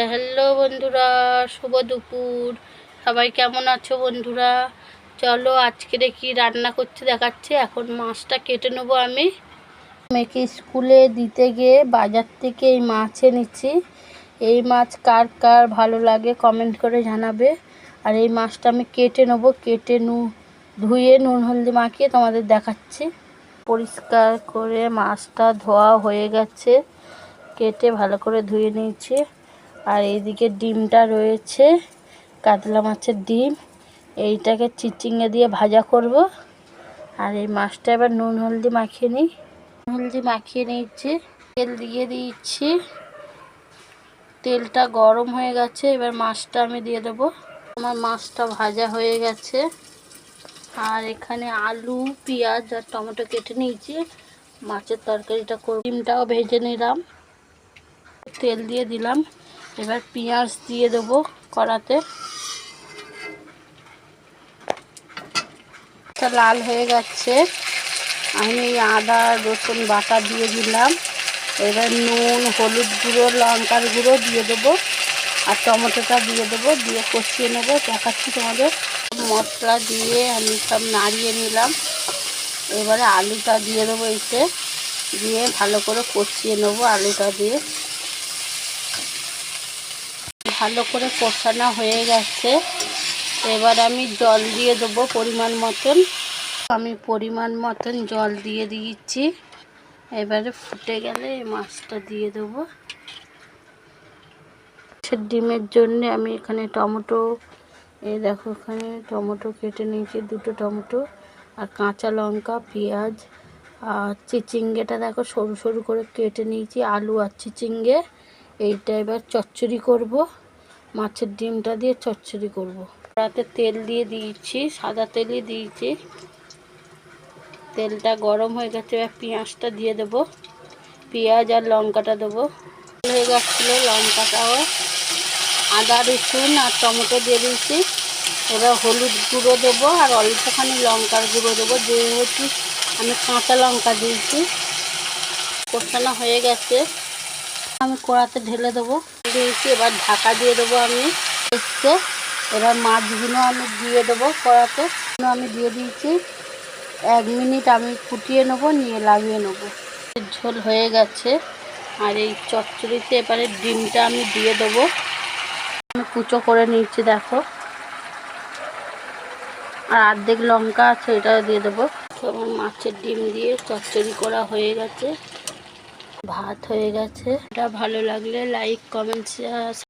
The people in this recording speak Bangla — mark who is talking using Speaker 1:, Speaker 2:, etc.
Speaker 1: হ্যালো বন্ধুরা, শুভ দুপুর। সবাই কেমন আছো বন্ধুরা? চলো আজকে কি রান্না করতে দেখাচ্ছি। এখন মাছটা কেটে নেবো। আমি মেয়েকে স্কুলে দিতে গিয়ে বাজার থেকে এই মাছ এনেছি। এই মাছ কার কার ভালো লাগে কমেন্ট করে জানাবে। আর এই মাছটা আমি কেটে নেবো, কেটে ধুয়ে নুন হলদি মাখিয়ে তোমাদের দেখাচ্ছি। পরিষ্কার করে মাছটা ধোয়া হয়ে গেছে, কেটে ভালো করে ধুয়ে নিয়েছি। আর এইদিকে ডিমটা রয়েছে, কাতলা মাছের ডিম। এইটাকে চিচিঙ্গে দিয়ে ভাজা করব। আর এই মাছটা এবার নুন হলদি মাখিয়ে নিই। নুন হলদি মাখিয়ে নিচ্ছি, তেল দিয়ে দিচ্ছি। তেলটা গরম হয়ে গেছে, এবার মাছটা আমি দিয়ে দেবো। আমার মাছটা ভাজা হয়ে গেছে। আর এখানে আলু, পেঁয়াজ আর টমেটো কেটে নিয়েছি। মাছের তরকারিটা করে ডিমটাও ভেজে নিলাম, তেল দিয়ে দিলাম। এবার পেঁয়াজ দিয়ে দেবো কড়াতে। লাল হয়ে গেছে, আমি আদা রসুন বাটা দিয়ে দিলাম। এবার নুন, হলুদ গুঁড়ো, লঙ্কার গুঁড়ো দিয়ে দেবো। আর টমেটোটা দিয়ে দেবো, দিয়ে কষিয়ে নেবো। দেখাচ্ছি তোমাদের। মশলা দিয়ে আমি সব নাড়িয়ে নিলাম। এবারে আলুটা দিয়ে দেবো, এতে দিয়ে ভালো করে কষিয়ে নেবো। আলুটা দিয়ে ভালো করে কষানো হয়ে গেছে। এবার আমি জল দিয়ে দেবো পরিমাণ মতন। আমি পরিমাণ মতন জল দিয়ে দিয়েছি। এবারে ফুটে গেলে এই মাছটা দিয়ে দেবো। ডিমের জন্য আমি এখানে টমেটো, এই দেখো এখানে টমেটো কেটে নিয়েছি, 2টো টমেটো। আর কাঁচা লঙ্কা, পেঁয়াজ আর চিচিঙ্গেটা দেখো সরু সরু করে কেটে নিয়েছি। আলু আর চিচিঙ্গে এইটা এবার চচ্চড়ি করব। মাছের ডিমটা দিয়ে চচ্চড়ি করব। রাতে তেল দিয়ে দিয়েছি, সাদা তেলই দিয়েছি। তেলটা গরম হয়ে গেছে, এবার পেঁয়াজটা দিয়ে দেবো। পেঁয়াজ আর লঙ্কাটা দেবো। হয়ে যাচ্ছিলো লঙ্কাটাও, আদা রসুন আর টমেটো দিয়ে দিয়েছি। এবার হলুদ গুঁড়ো দেবো আর অল্পখানি লঙ্কার গুঁড়ো দেবো, যেহেতু আমি কাঁচা লঙ্কা দিয়েছি। কষানো হয়ে গেছে, আমি কড়াতে ঢেলে দেবো দিয়েছি। এবার ঢাকা দিয়ে দেবো আমি। এবার মাছগুলো আমি দিয়ে দেবো কড়াতে। আমি দিয়ে দিয়েছি। 1 মিনিট আমি ফুটিয়ে নেবো, নিয়ে লাগিয়ে নেবো। ঝোল হয়ে গেছে। আর এই চচ্চড়িতে এবারে ডিমটা আমি দিয়ে দেবো। আমি কুচো করে নিচ্ছি দেখো। আর অর্ধেক লঙ্কা আছে, এটাও দিয়ে দেবো। আমার মাছের ডিম দিয়ে চচ্চড়ি করা হয়ে গেছে, ভাত হয়ে গেছে। এটা ভালো লাগলে লাইক, কমেন্ট, শেয়ার।